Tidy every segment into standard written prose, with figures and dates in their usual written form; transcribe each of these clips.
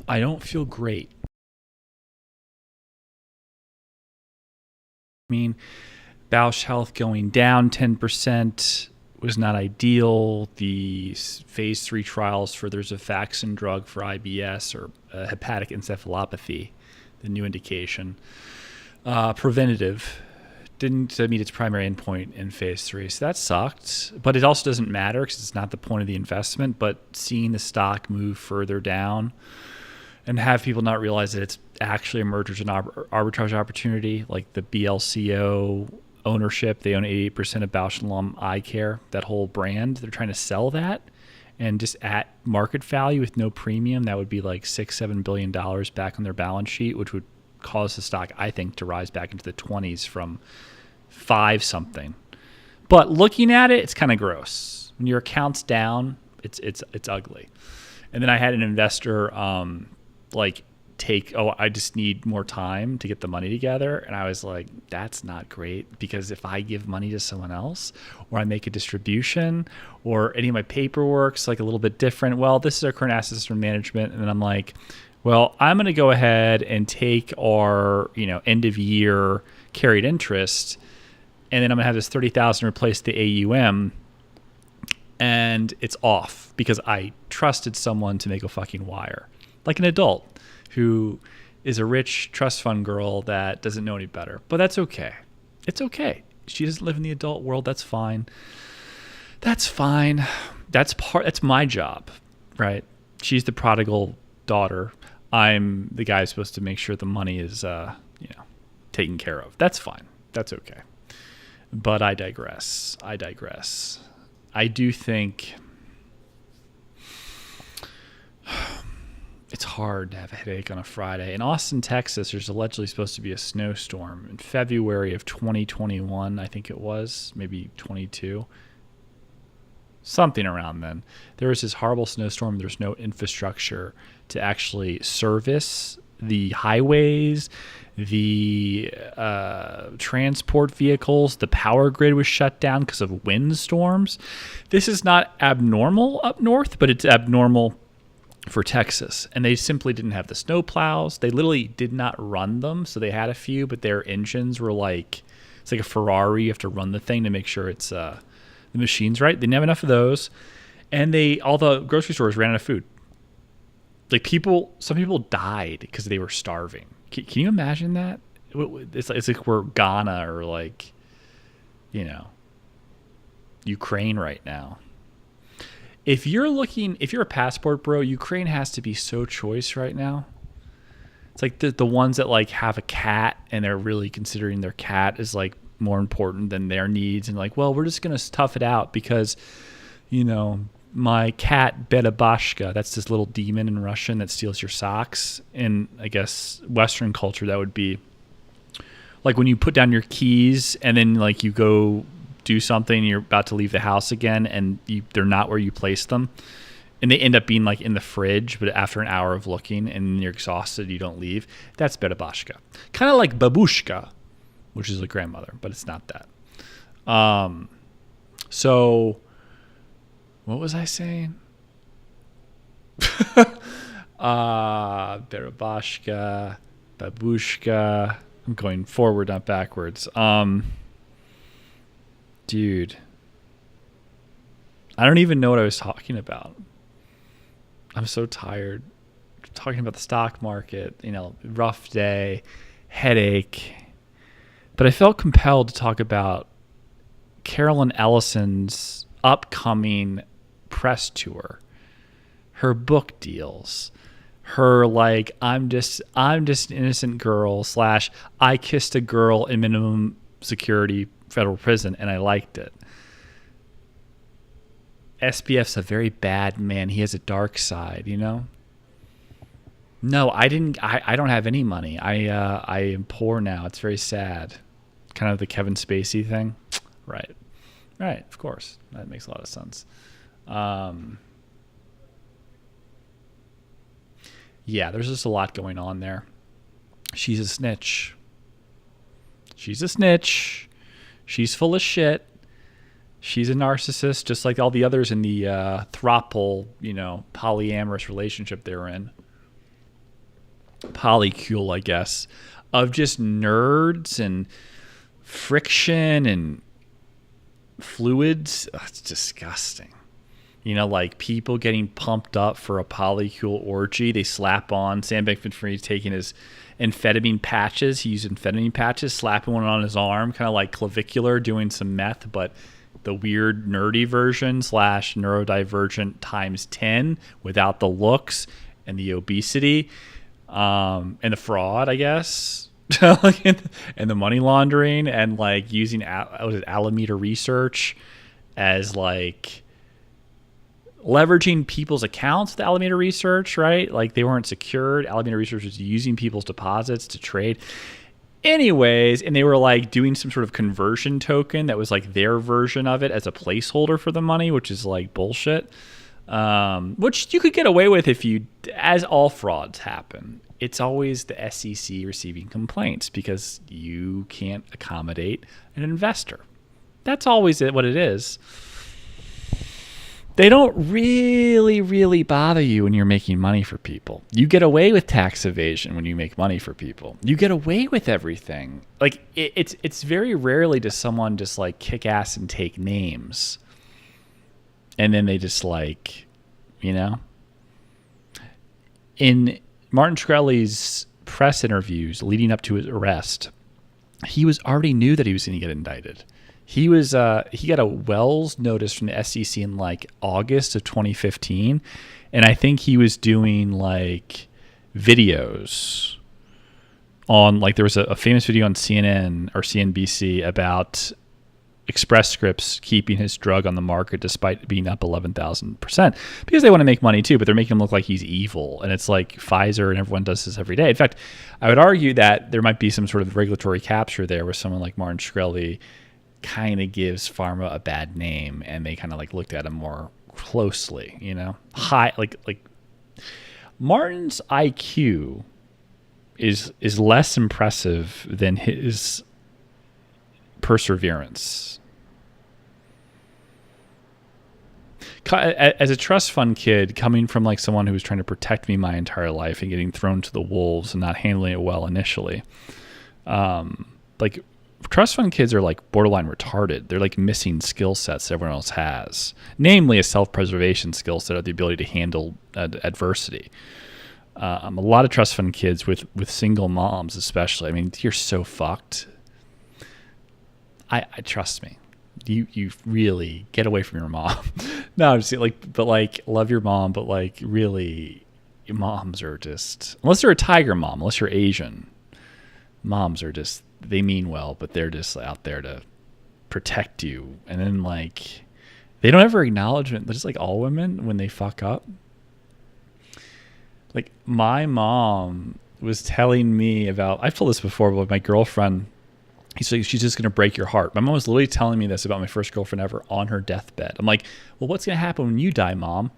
I don't feel great. I mean, Bausch Health going down 10% was not ideal. The phase 3 trials for there's a Faxin drug for IBS or hepatic encephalopathy, the new indication, preventative, didn't meet its primary endpoint in phase 3. So that sucked. But it also doesn't matter because it's not the point of the investment. But seeing the stock move further down and have people not realize that it's actually a mergers and arbitrage opportunity, like the BLCO ownership, they own 88% of Bausch & Lomb Eye Care, that whole brand. They're trying to sell that, and just at market value with no premium, that would be like $6-7 billion back on their balance sheet, which would cause the stock, I think, to rise back into the 20s from 5 something. But looking at it, it's kind of gross. When your account's down, it's ugly. And then I had an investor I just need more time to get the money together. And I was like, that's not great, because if I give money to someone else or I make a distribution or any of my paperwork's like a little bit different, well, this is our current assets under management. And then I'm like, well, I'm going to go ahead and take our, end of year carried interest, and then I'm going to have this 30,000 replace the AUM, and it's off because I trusted someone to make a fucking wire, like an adult who is a rich trust fund girl that doesn't know any better. But that's okay. It's okay. She doesn't live in the adult world. That's fine. That's fine. That's my job, right? She's the prodigal daughter. I'm the guy who's supposed to make sure the money is, taken care of. That's fine. That's okay. But I digress. I do think it's hard to have a headache on a Friday. In Austin, Texas, there's allegedly supposed to be a snowstorm in February of 2021, I think it was, maybe 22. Something around then. There was this horrible snowstorm. There's no infrastructure to actually service the highways, the transport vehicles. The power grid was shut down because of windstorms. This is not abnormal up north, but it's abnormal for Texas. And they simply didn't have the snow plows. They literally did not run them. So they had a few, but their engines were it's like a Ferrari. You have to run the thing to make sure it's the machine's right. They didn't have enough of those. And all the grocery stores ran out of food. Some people died because they were starving. Can you imagine that? It's like we're Ghana or Ukraine right now. If you're a passport bro, Ukraine has to be so choice right now. It's like the ones that have a cat and they're really considering their cat is more important than their needs, and we're just gonna tough it out because my cat Bedabashka, that's this little demon in Russian that steals your socks. In I guess Western culture, that would be when you put down your keys and then you go do something and you're about to leave the house again and they're not where you placed them, and they end up being in the fridge, but after an hour of looking and you're exhausted, you don't leave. That's Bedabashka. Kind of like babushka, which is a grandmother, but it's not that. So what was I saying? Berabashka, babushka. I'm going forward, not backwards. Dude, I don't even know what I was talking about. I'm so tired. Talking about the stock market, rough day, headache. But I felt compelled to talk about Carolyn Ellison's upcoming press tour, her book deals, her I'm just an innocent girl / I kissed a girl in minimum security federal prison and I liked it. SBF's a very bad man. He has a dark side, No, I didn't. I don't have any money. I am poor now. It's very sad. Kind of the Kevin Spacey thing. Right. Of course. That makes a lot of sense. Yeah, there's just a lot going on there. She's a snitch. She's full of shit. She's a narcissist, just like all the others in the throuple, polyamorous relationship they were in. polycule, I guess, of just nerds and friction and fluids. Ugh, it's disgusting. You know, like people getting pumped up for a polycule orgy. They slap on. Sam Bankman-Fried's taking his amphetamine patches. He used amphetamine patches, slapping one on his arm, kind of like clavicular, doing some meth, but the weird nerdy version / neurodivergent times 10 without the looks and the obesity and the fraud, I guess. And the money laundering and like using Alameda Research as like leveraging people's accounts with Alameda Research, right? Like they weren't secured. Alameda Research was using people's deposits to trade. Anyways, and they were like doing some sort of conversion token that was like their version of it as a placeholder for the money, which is like bullshit. Which you could get away with if you, as all frauds happen, it's always the SEC receiving complaints because you can't accommodate an investor. That's always what it is. They don't really bother you when you're making money for people. You get away with tax evasion when you make money for people. You get away with everything. Like it's very rarely does someone just like kick ass and take names. And then they just like, you know. In Martin Shkreli's press interviews leading up to his arrest, he already knew that he was going to get indicted. He got a Wells notice from the SEC in like August of 2015, and I think he was doing like videos on like there was a famous video on CNN or CNBC about Express Scripts keeping his drug on the market despite being up 11,000% because they want to make money too, but they're making him look like he's evil. And it's like Pfizer and everyone does this every day. In fact, I would argue that there might be some sort of regulatory capture there where someone like Martin Shkreli kind of gives pharma a bad name and they kind of like looked at him more closely, you know. Like Martin's IQ is less impressive than his perseverance. As a trust fund kid coming from like someone who was trying to protect me my entire life and getting thrown to the wolves and not handling it well initially, like trust fund kids are like borderline retarded. They're like missing skill sets everyone else has, namely a self-preservation skill set or the ability to handle adversity. A lot of trust fund kids with single moms especially, I mean, you're so fucked. I trust me. You really get away from your mom. No, I'm just like, but like love your mom, but like really your moms are just, unless they're a tiger mom, unless you're Asian, moms are just, they mean well, but they're just out there to protect you. And then like, they don't ever acknowledge it. Just like all women when they fuck up. Like my mom was telling me about, I've told this before, but my girlfriend, he's like, she's just going to break your heart. My mom was literally telling me this about my first girlfriend ever on her deathbed. I'm like, well, what's going to happen when you die, Mom?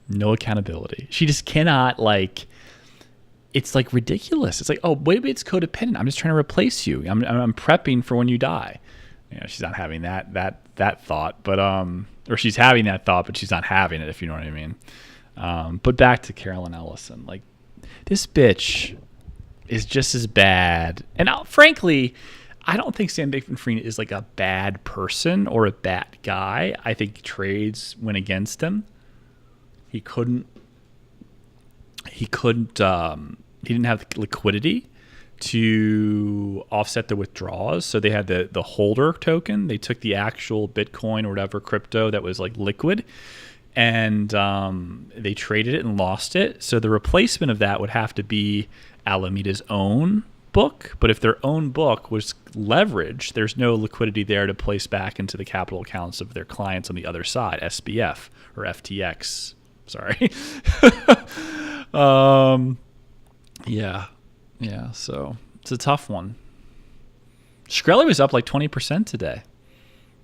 No accountability. She just cannot like, it's like ridiculous. It's like, oh, maybe it's codependent. I'm just trying to replace you. I'm prepping for when you die. You know, she's not having that thought, but, or she's having that thought, but she's not having it, if you know what I mean. But back to Carolyn Ellison, like this bitch is just as bad. And frankly, I don't think Sam Bankman-Fried is like a bad person or a bad guy. I think trades went against him. He didn't have the liquidity to offset the withdrawals. So they had the holder token. They took the actual Bitcoin or whatever crypto that was like liquid, and they traded it and lost it. So the replacement of that would have to be Alameda's own book. But if their own book was leveraged, there's no liquidity there to place back into the capital accounts of their clients on the other side, SBF or FTX. Sorry. Yeah. So it's a tough one. Shkreli was up like 20% today.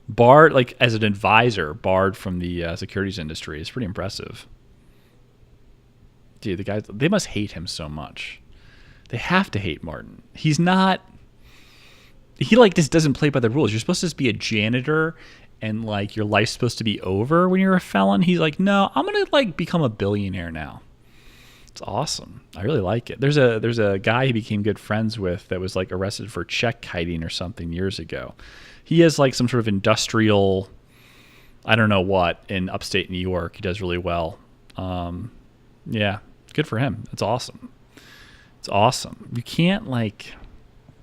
Barred, like as an advisor, barred from the securities industry. It's pretty impressive. Dude, the guys, they must hate him so much. They have to hate Martin. He like just doesn't play by the rules. You're supposed to just be a janitor and like your life's supposed to be over when you're a felon. He's like, no, I'm going to like become a billionaire now. It's awesome. I really like it. There's a guy he became good friends with that was like arrested for check kiting or something years ago. He has like some sort of industrial, I don't know what, in upstate New York. He does really well. Yeah, good for him. It's awesome. It's awesome. You can't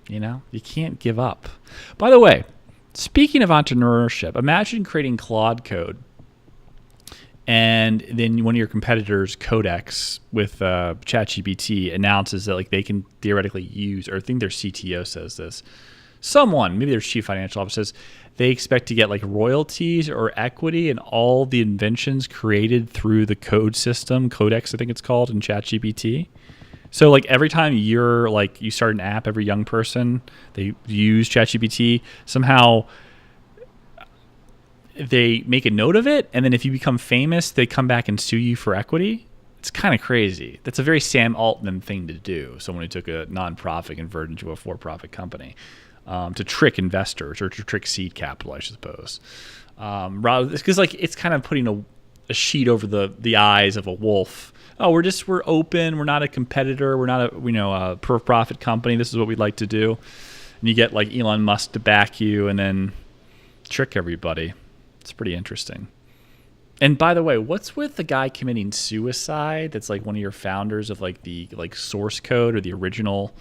you can't give up. By the way, speaking of entrepreneurship, imagine creating Claude code and then one of your competitors, Codex, with ChatGPT, announces that like they can theoretically use, or I think their CTO says this, someone, maybe their chief financial officer says they expect to get like royalties or equity in all the inventions created through the code system, Codex I think it's called, in ChatGPT. So like every time you start an app, every young person, they use ChatGPT, somehow they make a note of it, and then if you become famous, they come back and sue you for equity. It's kind of crazy. That's a very Sam Altman thing to do. Someone who took a nonprofit, converted into a for-profit company to trick investors or to trick seed capital, I suppose. Rather, because like it's kind of putting a sheet over the eyes of a wolf. Oh, we're open. We're not a competitor. We're not a for-profit company. This is what we'd like to do, and you get like Elon Musk to back you, and then trick everybody. It's pretty interesting. And by the way, what's with the guy committing suicide that's like one of your founders of like the like source code or the original,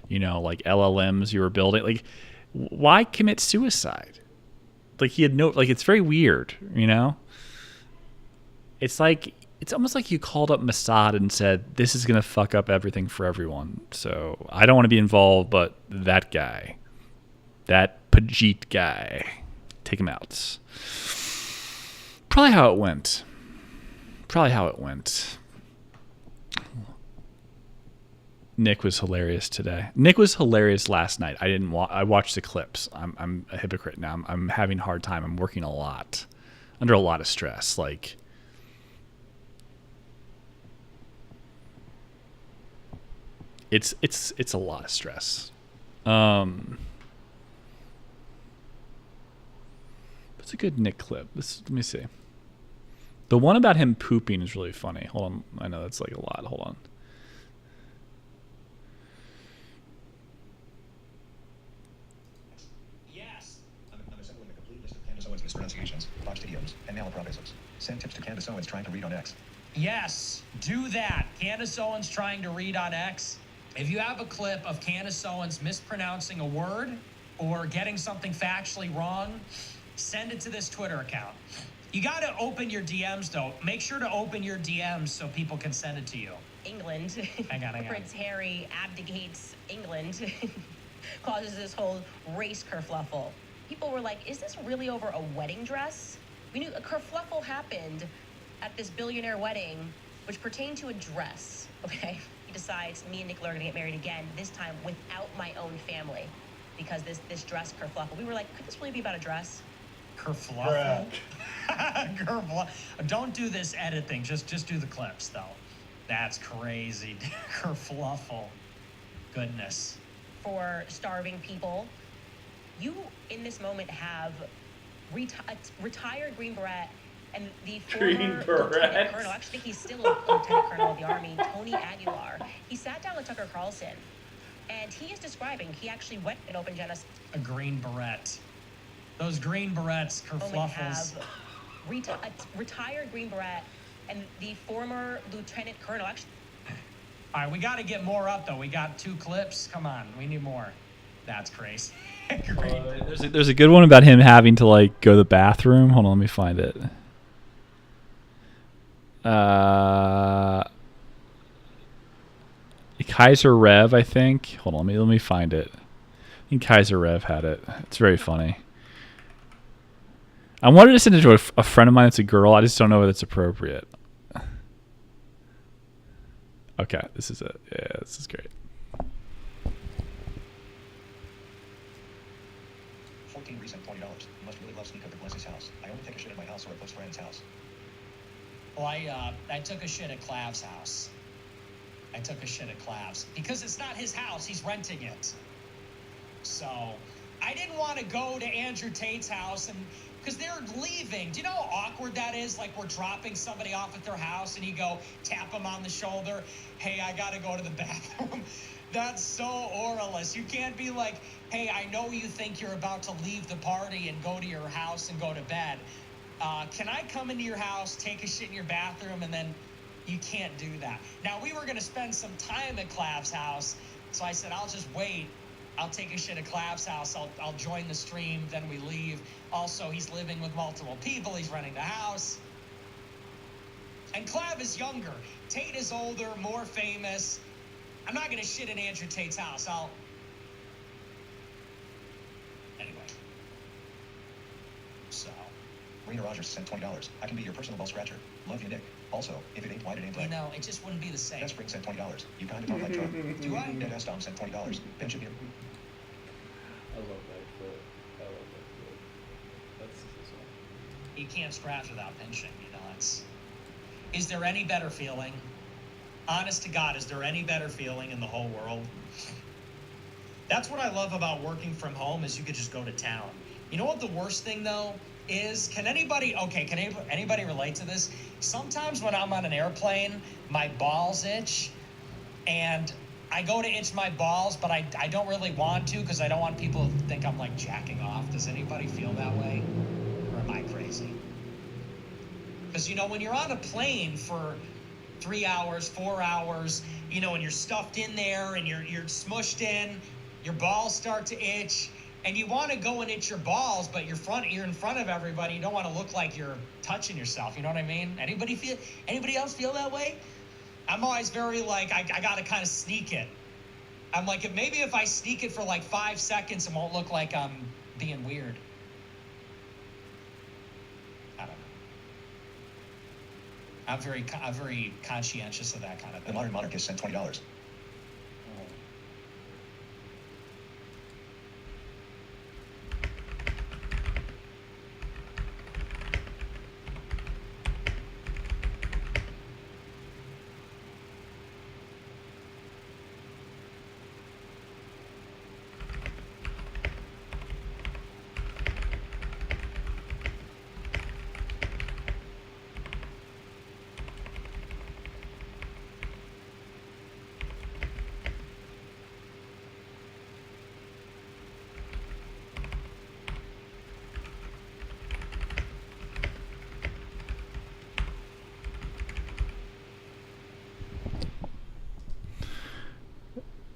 like LLMs you were building? Like, why commit suicide? Like he had it's very weird, It's almost like you called up Mossad and said, this is going to fuck up everything for everyone. So I don't want to be involved, but that guy, that Pajit guy, take him out. Probably how it went. Nick was hilarious today. Nick was hilarious last night. I watched the clips. I'm a hypocrite now. I'm having a hard time. I'm working a lot, under a lot of stress. Like, it's a lot of stress. It's a good Nick clip. Let me see. The one about him pooping is really funny. Hold on. I know that's like a lot. Hold on. Yes. I'm assembling a complete list of Candace Owens mispronunciations, botched idioms, and malapropisms. Send tips to Candace Owens trying to read on X. Yes, do that. Candace Owens trying to read on X. If you have a clip of Candace Owens mispronouncing a word or getting something factually wrong, send it to this Twitter account. You got to open your DMs, though. Make sure to open your DMs so people can send it to you. England. Hang on. Prince Harry abdicates England, causes this whole race kerfluffle. People were like, is this really over a wedding dress? We knew a kerfluffle happened at this billionaire wedding, which pertained to a dress, okay? He decides, me and Nicola are gonna get married again, this time without my own family, because this dress kerfluffle. We were like, could this really be about a dress? Kerfluffle? Kerfluffle. Don't do this edit thing. Just do the clips, though. That's crazy. Kerfluffle. Goodness. For starving people, you, in this moment, have a retired Green Beret and the former Lieutenant Colonel, actually he's still a Lieutenant Colonel of the Army, Tony Aguilar. He sat down with Tucker Carlson, and he is describing, he actually went and opened genocide. A Green Beret. Those Green Berets, kerfluffles. Retired Green Beret and the former Lieutenant Colonel, actually. All right, we got to get more up, though. We got 2 clips. Come on, we need more. That's crazy. There's a good one about him having to like go to the bathroom. Hold on, let me find it. Kaiser Rev, I think. Hold on, let me find it. I think Kaiser Rev had it. It's very funny. I wanted to send it to a friend of mine that's a girl. I just don't know if it's appropriate. Okay, this is it. Yeah, this is great. 14 recent $20. You must really love sneak up at Leslie's house. I only take a shit at my house or at close friend's house. Well, I took a shit at Clav's house. I took a shit at Clav's because it's not his house. He's renting it. So I didn't want to go to Andrew Tate's house, and because they're leaving. Do you know how awkward that is? Like we're dropping somebody off at their house and you go tap them on the shoulder. Hey, I got to go to the bathroom. That's so oralist. You can't be like, hey, I know you think you're about to leave the party and go to your house and go to bed. Can I come into your house, take a shit in your bathroom, and then you can't do that. Now, we were going to spend some time at Clav's house, so I said, I'll just wait. I'll take a shit at Clav's house. I'll join the stream, then we leave. Also, he's living with multiple people. He's renting the house. And Clav is younger. Tate is older, more famous. I'm not going to shit in Andrew Tate's house. Anyway. So. Rena Rogers sent $20. I can be your personal ball scratcher. Love you, Nick. Also, if it ain't white, it ain't black. You know, it just wouldn't be the same. Ben Spring sent $20. You kind of talk like Trump. Do I? Dead Ass Dom sent $20. Ben Shapiro. I love that clip. I love that clip. That's this one. You can't scratch without pinching, you know. Is there any better feeling? Honest to God, is there any better feeling in the whole world? That's what I love about working from home is you could just go to town. You know what the worst thing though is? Can anybody relate to this? Sometimes when I'm on an airplane, my balls itch and I go to itch my balls, but I don't really want to because I don't want people to think I'm like jacking off. Does anybody feel that way? Or am I crazy? Because, you know, when you're on a plane for 3 hours, 4 hours, you know, and you're stuffed in there and you're smushed in, your balls start to itch, and you want to go and itch your balls, but you're in front of everybody. You don't want to look like you're touching yourself. You know what I mean? Anybody else feel that way? I'm always very like, I got to kind of sneak it. I'm like, if I sneak it for like 5 seconds, it won't look like I'm being weird. I don't know. I'm very conscientious of that kind of The thing. Modern Monarchist sent $20.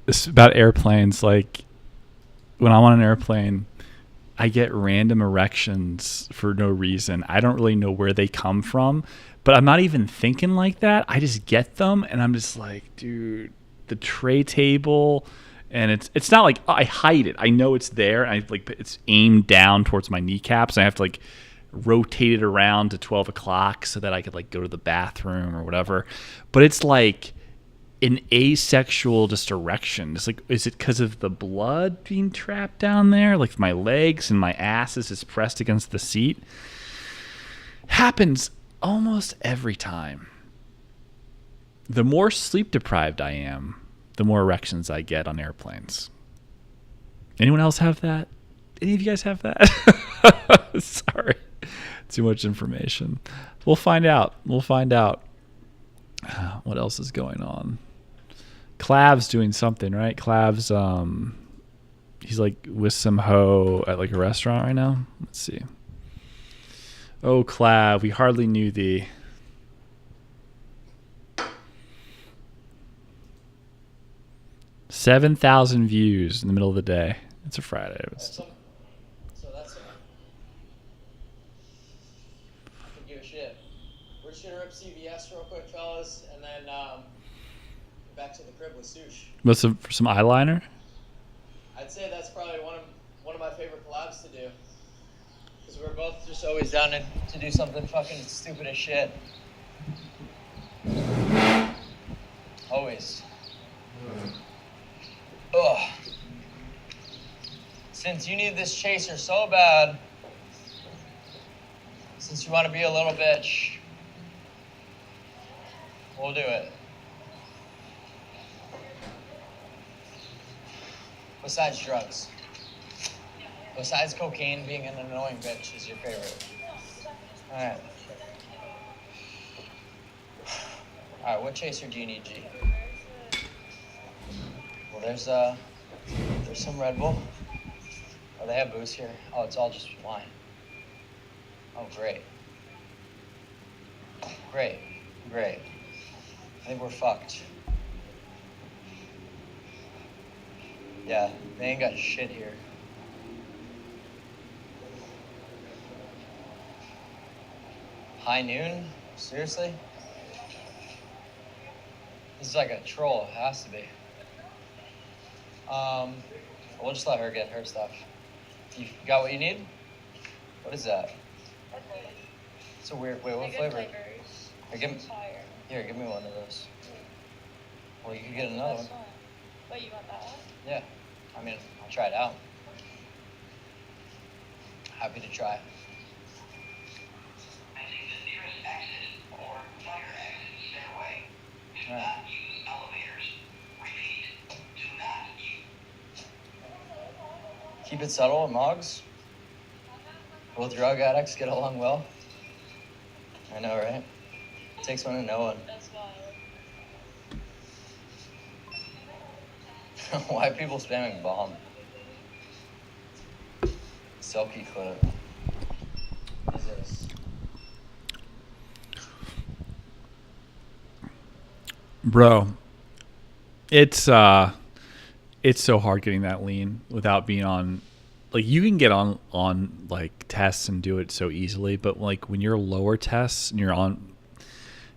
This about airplanes. Like when I'm on an airplane, I get random erections for no reason. I don't really know where they come from, but I'm not even thinking like that. I just get them, and I'm just like, dude, the tray table, and it's not like I hide it. I know it's there, and it's aimed down towards my kneecaps. And I have to like rotate it around to 12 o'clock so that I could like go to the bathroom or whatever. But it's like an asexual just erection. It's like, is it because of the blood being trapped down there? Like my legs and my ass is just pressed against the seat. Happens almost every time. The more sleep deprived I am, the more erections I get on airplanes. Anyone else have that? Any of you guys have that? Sorry. Too much information. We'll find out. What else is going on? Clav's doing something, right? Clav's he's like with some hoe at like a restaurant right now. Let's see. Oh, Clav, we hardly knew thee. $7,000 views in the middle of the day. It's a Friday. So that's it. I could give a shit. We're just gonna rip CVS real quick, fellas, and then back to the crib with Sush. What's some eyeliner? I'd say that's probably one of my favorite collabs to do, because we're both just always down to do something fucking stupid as shit. Always. Ugh. Since you need this chaser so bad, since you want to be a little bitch, we'll do it. Besides drugs. besides cocaine being an annoying bitch, is your favorite? Alright. Alright, what chaser do you need, G? Well, there's some Red Bull. Oh, they have booze here. Oh, it's all just wine. Oh, great. Great. Great. I think we're fucked. Yeah, they ain't got shit here. High noon? Seriously? This is like a troll. It has to be. We'll just let her get her stuff. You got what you need? What is that? It's a weird. Wait, what flavor? Here, give me one of those. Well, you can get another one. Wait, you want that one? Yeah. I mean, I'll try it out. Happy to try. Right. Keep it subtle, Moggs. Will drug addicts get along well? I know, right? It takes one to know one. That's wild. Why are people spamming bomb? Selkie clip. What is this? Bro, it's so hard getting that lean without being on. Like, you can get on like tests and do it so easily, but like when you're lower tests and you're on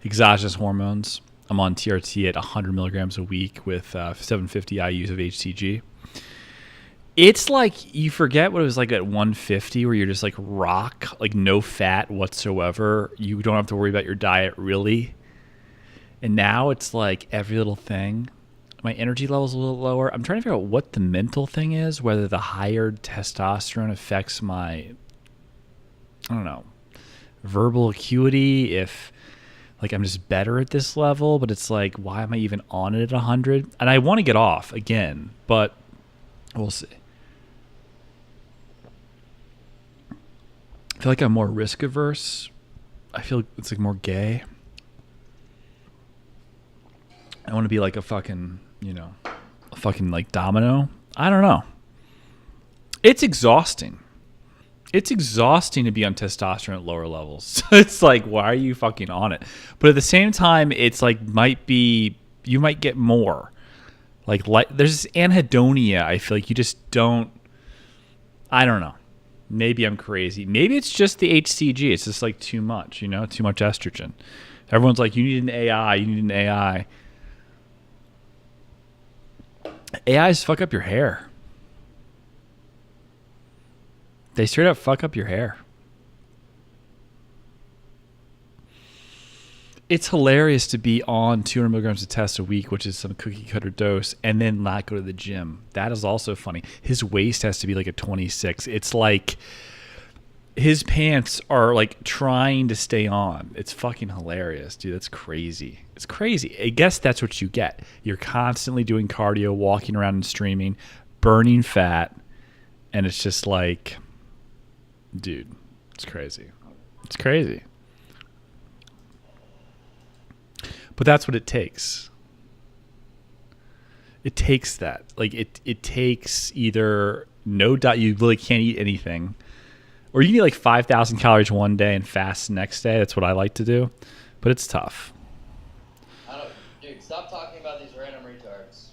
exogenous hormones, I'm on TRT at 100 milligrams a week with 750 IUs of HCG. It's like you forget what it was like at 150, where you're just like rock, like no fat whatsoever. You don't have to worry about your diet really. And now it's like every little thing. My energy level's a little lower. I'm trying to figure out what the mental thing is, whether the higher testosterone affects my, I don't know, verbal acuity, if like I'm just better at this level, but it's like, why am I even on it at 100? And I want to get off again, but we'll see. I feel like I'm more risk averse. I feel it's like more gay. I want to be like a fucking, a fucking like domino. I don't know. It's exhausting. It's exhausting to be on testosterone at lower levels. It's like, why are you fucking on it? But at the same time, it's like you might get more. Like there's this anhedonia. I feel like you just don't. I don't know. Maybe I'm crazy. Maybe it's just the HCG. It's just like too much, too much estrogen. Everyone's like, you need an AI. You need an AI. AIs fuck up your hair. They straight up fuck up your hair. It's hilarious to be on 200 milligrams of test a week, which is some cookie cutter dose, and then not go to the gym. That is also funny. His waist has to be like a 26. It's like his pants are like trying to stay on. It's fucking hilarious, dude. That's crazy. It's crazy. I guess that's what you get. You're constantly doing cardio, walking around and streaming, burning fat, and it's just like, dude, it's crazy. It's crazy. But that's what it takes. It takes that. Like it takes either no diet, you really can't eat anything, or you can eat like 5,000 calories one day and fast the next day. That's what I like to do. But it's tough. Dude, stop talking about these random retards.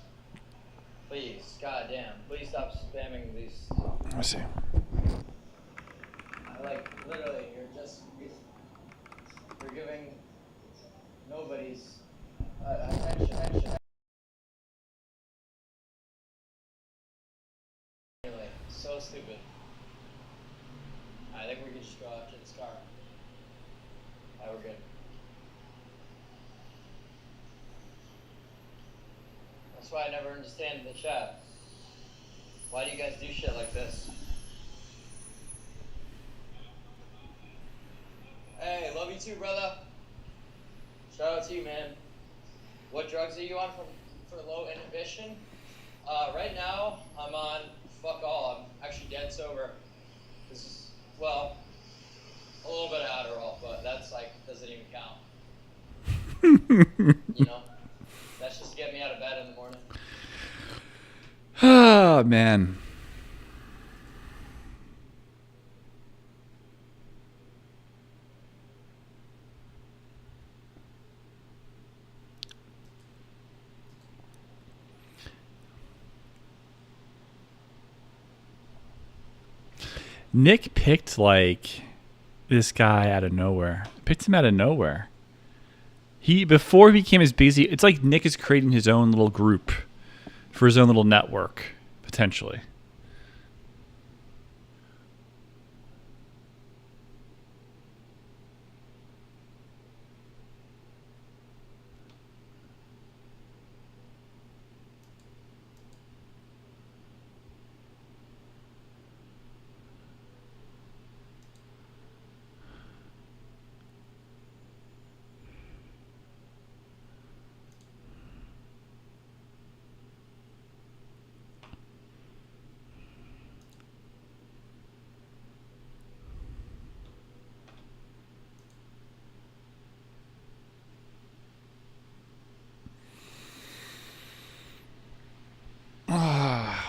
Please, goddamn. Please stop spamming these. Let me see. Literally, you're giving nobody's attention. Anyway, so stupid. I think we can just go out to this car. Alright, we're good. That's why I never understand the chat. Why do you guys do shit like this? Hey, love you too, brother. Shout out to you, man. What drugs are you on for low inhibition? Right now, I'm on fuck all. I'm actually dead sober. This is, well, a little bit of Adderall, but that's like, doesn't even count. You know? That's just to get me out of bed in the morning. Oh, man. Nick picked like this guy out of nowhere. Picked him out of nowhere. Before he became as busy, it's like Nick is creating his own little group for his own little network, potentially.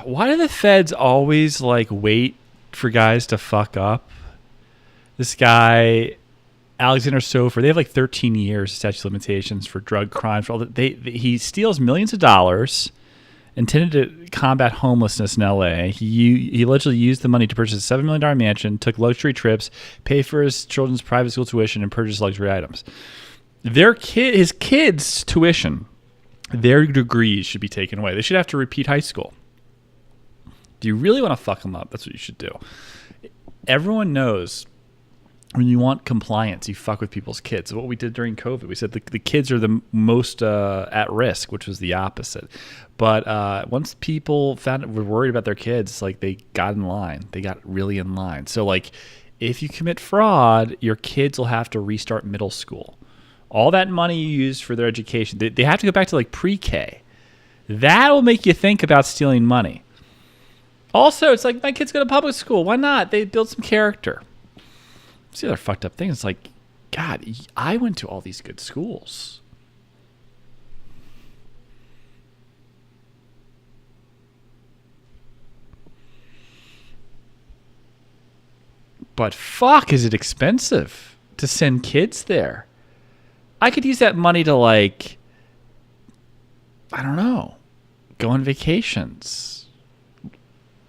Why do the feds always like wait for guys to fuck up? This guy, Alexander Sofer, they have like 13 years of statute of limitations for drug crimes. For all that, he steals millions of dollars, intended to combat homelessness in L.A. He allegedly used the money to purchase a $7 million mansion, took luxury trips, pay for his children's private school tuition, and purchase luxury items. His kids' tuition, their degrees should be taken away. They should have to repeat high school. Do you really want to fuck them up? That's what you should do. Everyone knows when you want compliance, you fuck with people's kids. What we did during COVID, we said the kids are the most at risk, which was the opposite. But once people were worried about their kids, like they got in line. They got really in line. So like if you commit fraud, your kids will have to restart middle school. All that money you used for their education, they have to go back to like pre-K. That will make you think about stealing money. Also, it's like my kids go to public school. Why not? They build some character. It's the other fucked up thing. It's like, God, I went to all these good schools. But fuck, is it expensive to send kids there? I could use that money to like, I don't know, go on vacations.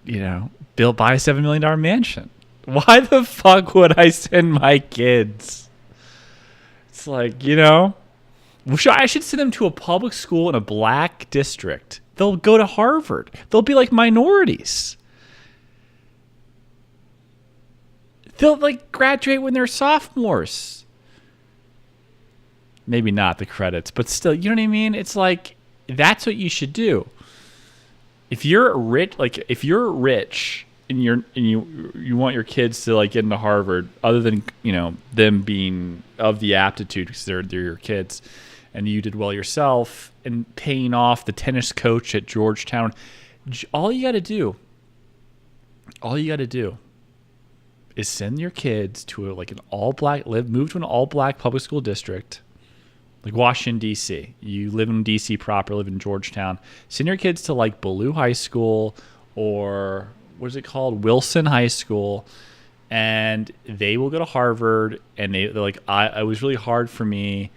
You know, buy a $7 million mansion. Why the fuck would I send my kids? It's like, you know, I should send them to a public school in a black district. They'll go to Harvard. They'll be like minorities. They'll like graduate when they're sophomores. Maybe not the credits, but still, you know what I mean? It's like, that's what you should do. If you're rich and you want your kids to like get into Harvard, other than, you know, them being of the aptitude because they're your kids, and you did well yourself, and paying off the tennis coach at Georgetown, all you got to do is send your kids to move to an all black public school district. Like Washington, D.C. You live in D.C. proper, live in Georgetown. Send your kids to like Ballou High School or what is it called? Wilson High School. And they will go to Harvard. And they're like, it was really hard for me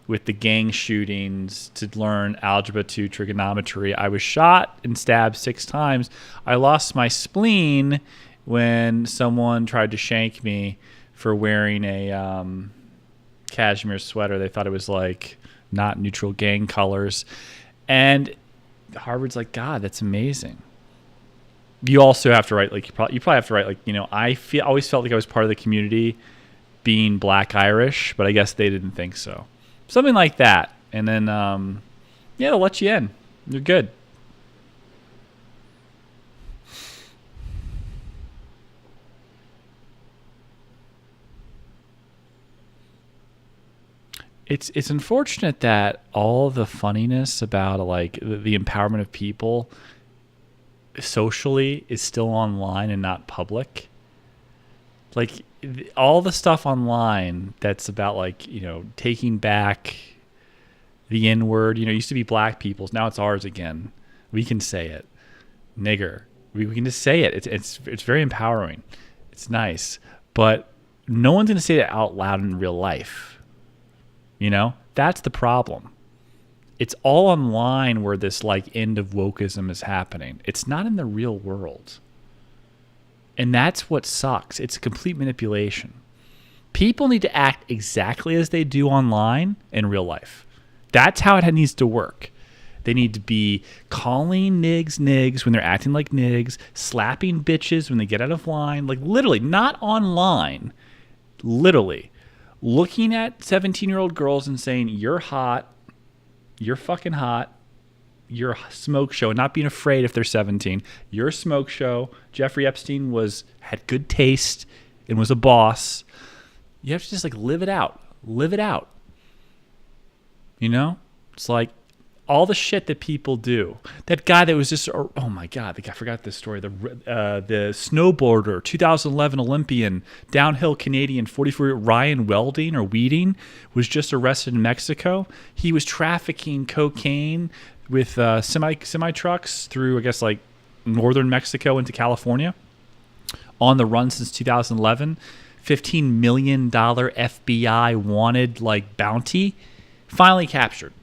with the gang shootings to learn Algebra 2 trigonometry. I was shot and stabbed 6 times. I lost my spleen when someone tried to shank me for wearing a cashmere sweater. They thought it was like not neutral gang colors, and Harvard's like, God, that's amazing. You also have to write like you probably have to write like, you know, always felt like I was part of the community being Black Irish, but I guess they didn't think so. Something like that, and then they'll let you in. You're good. It's unfortunate that all the funniness about like the empowerment of people socially is still online and not public. Like all the stuff online that's about like, taking back the N word, it used to be black people's, now it's ours again. We can say it. Nigger. We can just say it. It's very empowering. It's nice. But no one's going to say that out loud in real life. That's the problem. It's all online where this like end of wokeism is happening. It's not in the real world. And that's what sucks. It's complete manipulation. People need to act exactly as they do online in real life. That's how it needs to work. They need to be calling nigs when they're acting like nigs, slapping bitches when they get out of line, like literally, not online, literally looking at 17-year-old girls and saying, you're hot, you're fucking hot, you're a smoke show, not being afraid if they're 17. You're a smoke show. Jeffrey Epstein had good taste and was a boss. You have to just like live it out. Live it out. It's like all the shit that people do. That guy that was just, oh my God, I forgot this story. The snowboarder, 2011 Olympian, downhill Canadian, 44-year-old Ryan Welding was just arrested in Mexico. He was trafficking cocaine with semi trucks through, I guess, like northern Mexico into California. On the run since 2011. $15 million FBI wanted like bounty. Finally captured.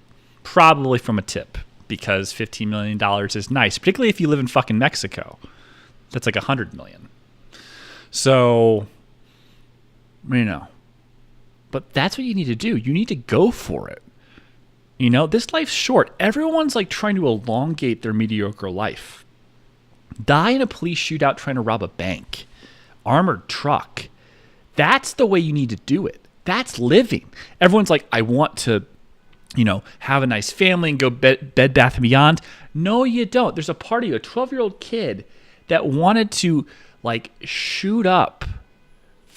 Probably from a tip, because $15 million is nice, particularly if you live in fucking Mexico. That's like $100 million. So, but that's what you need to do. You need to go for it. This life's short. Everyone's like trying to elongate their mediocre life. Die in a police shootout trying to rob a bank. Armored truck. That's the way you need to do it. That's living. Everyone's like, I want to have a nice family and go Bed Bath & Beyond. No, you don't. There's a party, a 12-year-old kid that wanted to like shoot up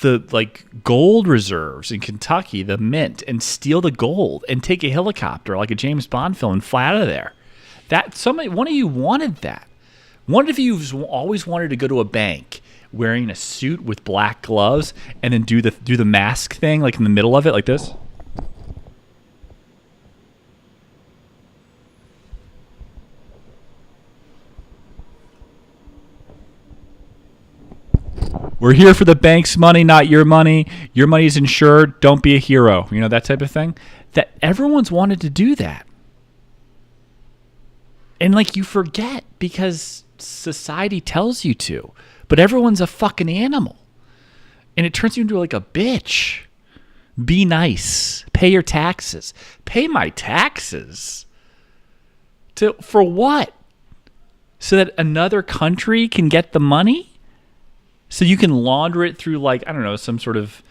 the like gold reserves in Kentucky, the mint, and steal the gold and take a helicopter like a James Bond film and fly out of there. One of you wanted that. One of you've always wanted to go to a bank wearing a suit with black gloves and then do the mask thing like in the middle of it like this. We're here for the bank's money, not your money. Your money is insured. Don't be a hero. That type of thing. That everyone's wanted to do that. And like you forget because society tells you to. But everyone's a fucking animal. And it turns you into like a bitch. Be nice. Pay your taxes. Pay my taxes. For what? So that another country can get the money? So you can launder it through like, I don't know, some sort of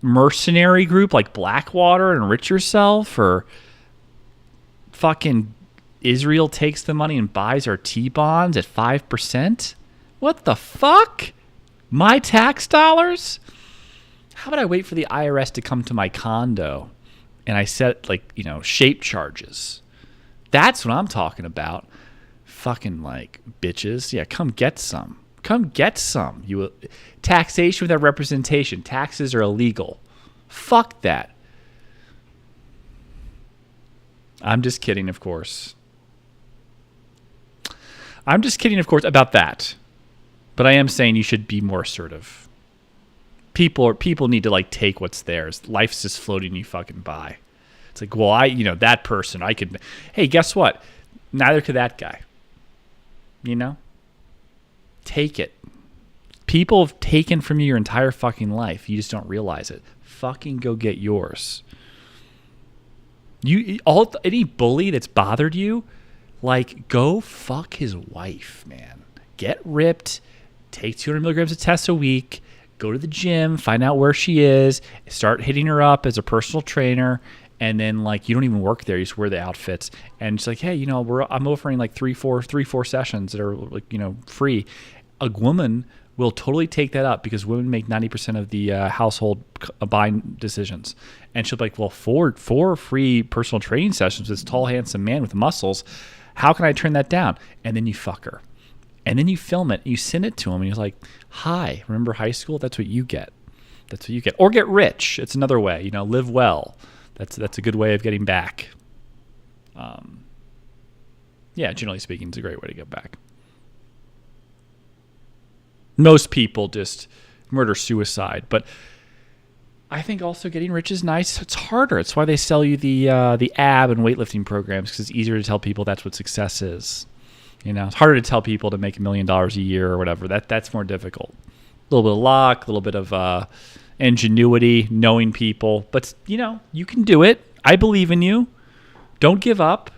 mercenary group like Blackwater and enrich yourself, or fucking Israel takes the money and buys our T-bonds at 5%? What the fuck? My tax dollars? How about I wait for the IRS to come to my condo and I set like, shape charges? That's what I'm talking about. Fucking like bitches. Yeah, come get some. Come get some. Taxation without representation. Taxes are illegal. Fuck that. I'm just kidding, of course. About that. But I am saying you should be more assertive. People need to like take what's theirs. Life's just floating you fucking by. It's like, well, that person, I could. Hey, guess what? Neither could that guy. Take it. People have taken from you your entire fucking life. You just don't realize it. Fucking go get yours. Any bully that's bothered you, like, go fuck his wife, man. Get ripped. Take 200 milligrams of Tess a week. Go to the gym. Find out where she is. Start hitting her up as a personal trainer. And then, like, you don't even work there. You just wear the outfits. And it's like, hey, I'm offering like three, four sessions that are like, free. A woman will totally take that up because women make 90% of the household buying decisions. And she'll be like, well, four free personal training sessions with this tall, handsome man with muscles. How can I turn that down? And then you fuck her. And then you film it, and you send it to him, and you're like, hi, remember high school? That's what you get. That's what you get. Or get rich. It's another way. You know, live well. That's a good way of getting back. Yeah, generally speaking, it's a great way to get back. Most people just murder-suicide, but I think also getting rich is nice. It's harder. It's why they sell you the ab and weightlifting programs, because it's easier to tell people that's what success is. You know, it's harder to tell people to make $1 million a year or whatever. That's more difficult. A little bit of luck, a little bit of ingenuity, knowing people. But, you know, you can do it. I believe in you. Don't give up.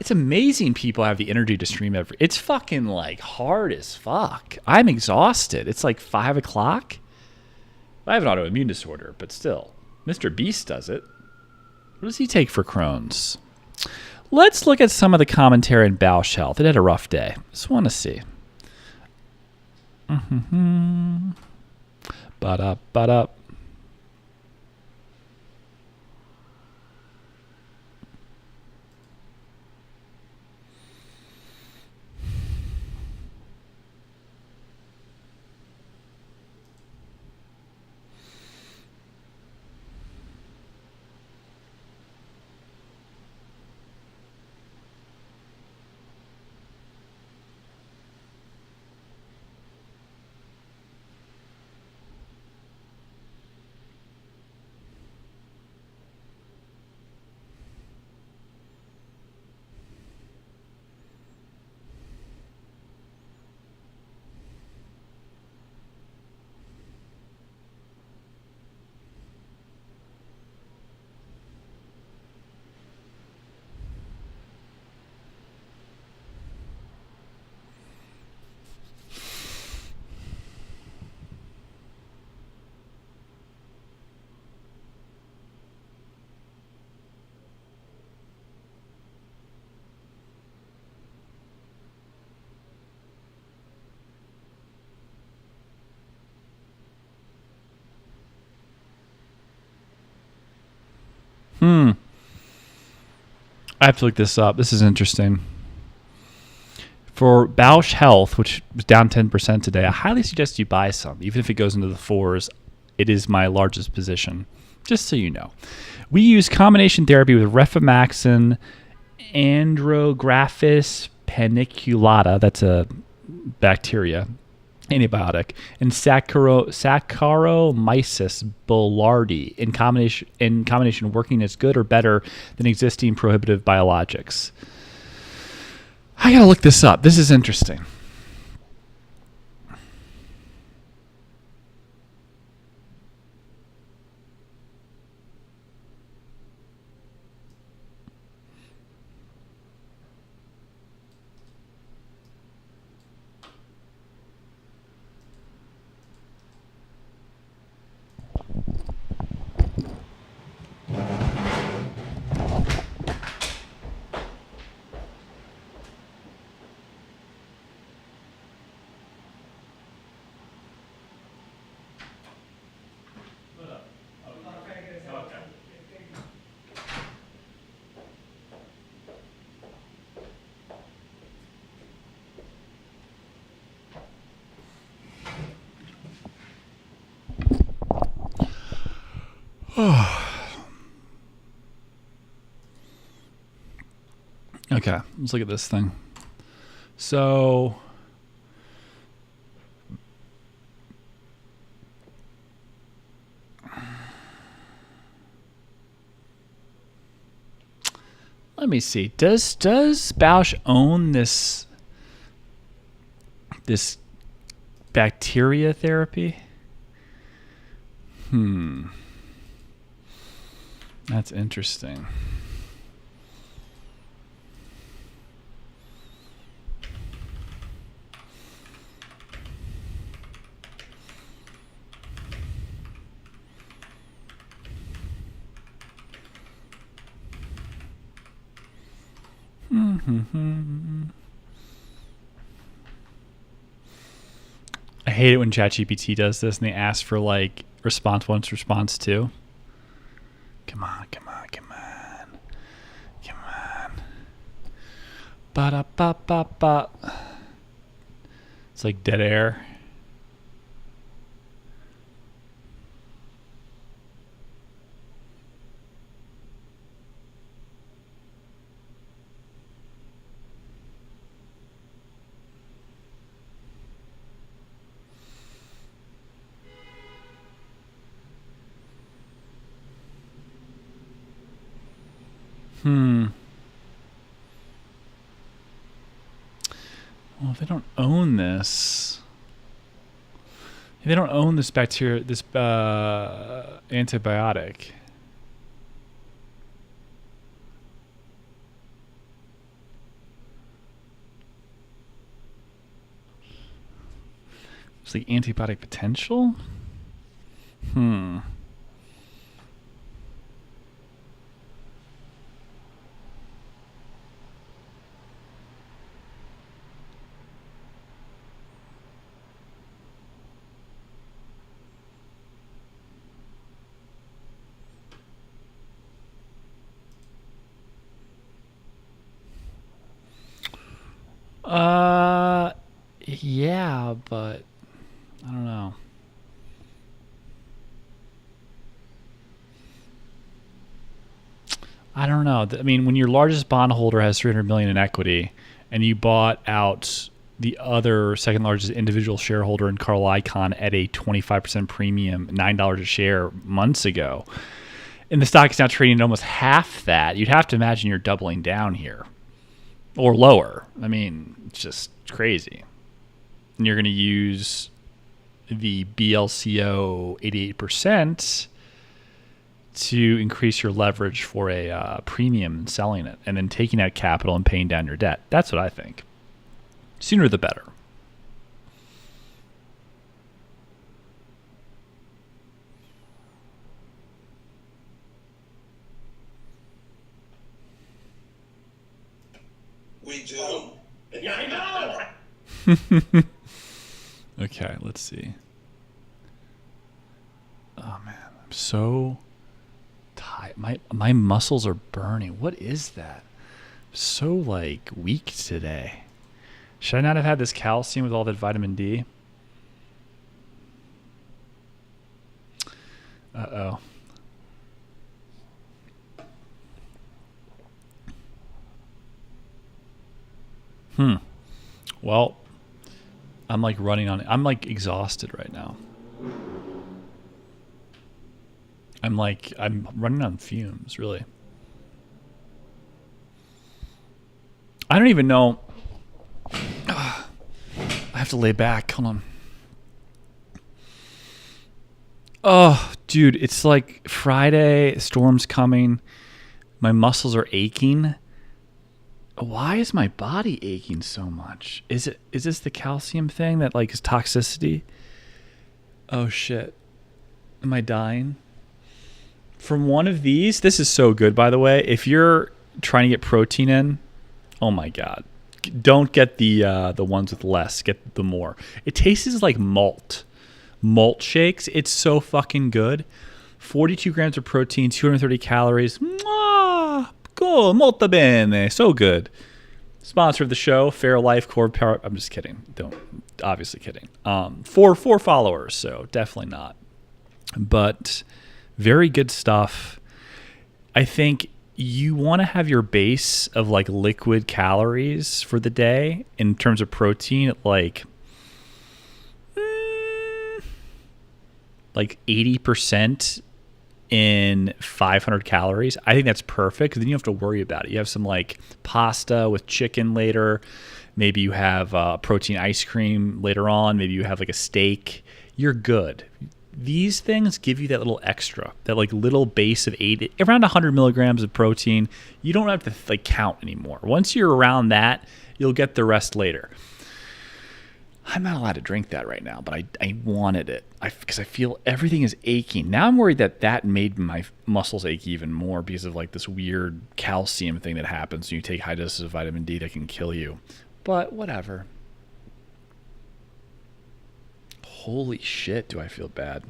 It's amazing people have the energy to stream every. It's fucking like hard as fuck. I'm exhausted. It's like 5 o'clock. I have an autoimmune disorder, but still, Mr. Beast does it. What does he take for Crohn's? Let's look at some of the commentary in Bausch Health. It had a rough day. Just want to see. Ba-da. I have to look this up. This is interesting. For Bausch Health, which was down 10% today, I highly suggest you buy some. Even if it goes into the fours, it is my largest position. Just so you know. We use combination therapy with Rifaximin, Andrographis paniculata, that's a bacteria, antibiotic, and Saccharomyces boulardii in combination working as good or better than existing prohibitive biologics. I gotta look this up. This is interesting. Okay, let's look at this thing. So, let me see. Does Bausch own this bacteria therapy? That's interesting. I hate it when ChatGPT does this and they ask for like response 1 to response 2. Come on, come on, come on. Come on. Ba-da-ba-ba-ba. It's like dead air. Well, if they don't own this, if they don't own this bacteria, this antibiotic. It's like antibiotic potential. Yeah, but I don't know. I don't know. I mean, when your largest bondholder has 300 million in equity, and you bought out the other second largest individual shareholder in Carl Icahn at a 25% premium, $9 a share months ago, and the stock is now trading at almost half that, you'd have to imagine you're doubling down here or lower. I mean, it's just crazy. And you're going to use the BLCO 88% to increase your leverage for a premium and selling it, and then taking out capital and paying down your debt. That's what I think. Sooner the better. We do. Yeah, I know. Okay, let's see. Oh man, I'm so tired. My muscles are burning. What is that? I'm so like weak today. Should I not have had this calcium with all that vitamin D? Uh-oh. Well, I'm like I'm like exhausted right now. I'm running on fumes, really. I don't even know. I have to lay back. Hold on. Oh, dude, it's like Friday. Storm's coming. My muscles are aching. Why is my body aching so much? Is this the calcium thing that like is toxicity? Oh shit. Am I dying? From one of these, this is so good, by the way. If you're trying to get protein in, oh my god. Don't get the ones with less, get the more. It tastes like malt shakes. It's so fucking good. 42 grams of protein, 230 calories. Mwah! Cool, molto bene. So good. Sponsor of the show, Fairlife Core Power. I'm just kidding. Obviously kidding. Four followers, so definitely not. But very good stuff. I think you want to have your base of like liquid calories for the day in terms of protein at like 80% in 500 calories. I think that's perfect because then you don't have to worry about it. You have some like pasta with chicken later. Maybe you have protein ice cream later on. Maybe you have like a steak. You're good. These things give you that little extra, that like little base of around 100 milligrams of protein. You don't have to like count anymore. Once you're around that, you'll get the rest later. I'm not allowed to drink that right now, but I wanted it because I feel everything is aching. Now I'm worried that made my muscles ache even more because of like this weird calcium thing that happens when you take high doses of vitamin D that can kill you. But whatever. Holy shit, do I feel bad.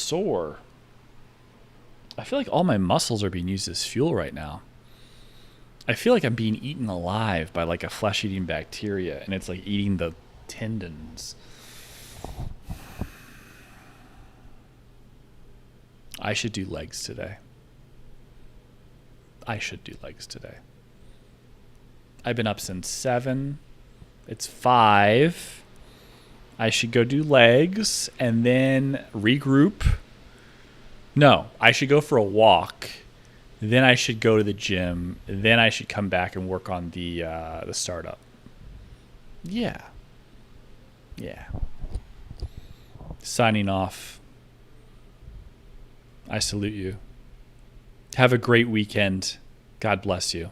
sore. I feel like all my muscles are being used as fuel right now. I feel like I'm being eaten alive by like a flesh-eating bacteria, and it's like eating the tendons. I should do legs today. I've been up since 7. It's 5. I should go do legs and then regroup. No, I should go for a walk. Then I should go to the gym. Then I should come back and work on the startup. Yeah. Signing off. I salute you. Have a great weekend. God bless you.